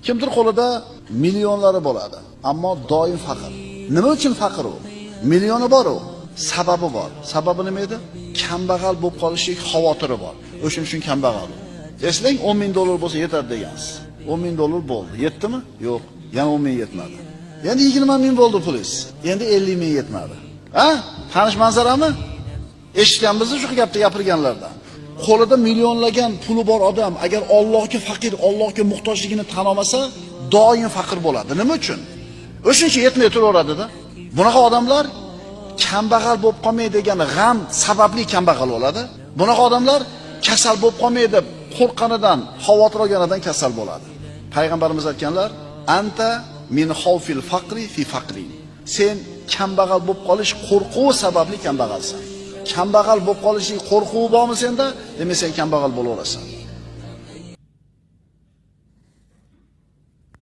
Kimdir qo'lida millionlari bo'ladi, ammo doim faqir. Nima uchun faqir u? Millioni bor u, sababi bor. Sababi nima edi? Kambag'al bo'lib qolishlik xavotiri bor. O'shuning uchun kambag'al. Eslang, 10 ming dollar bo'lsa yetadi degansiz. 10 ming dollar bo'ldi. Yetdimi? Yo'q, yana 10 ming yetmadi. Endi 20 ming bo'ldi pulingiz. Endi 50 ming yetmadi. Ha? Tanish manzarami? Eshitganmiz-ku shu gapni gapirganlardan. Qo'lida millionlagan puli bor odam agar Allohga faqir, Allohga muhtojligini tan olmasa, doim faqir bo'ladi. Nima uchun? O'shuncha yetmay turaveradi-da. Bunaqa odamlar kambag'al bo'lib qolmaydi degan g'am sababli kambag'al bo'ladi. Bunaqa odamlar kasal bo'lib qolmaydi deb qo'rqqanidan, xavotir olganidan kasal bo'ladi. Payg'ambarimiz aytganlar: "Anta min xawfil faqri fi faqri." Sen kambag'al bo'lib qolish qo'rquvi sababli kambag'alsan. Kambag'al bo'lib qolishning qo'rquvi bormi senda? Demak sen kambag'al bo'laverasan.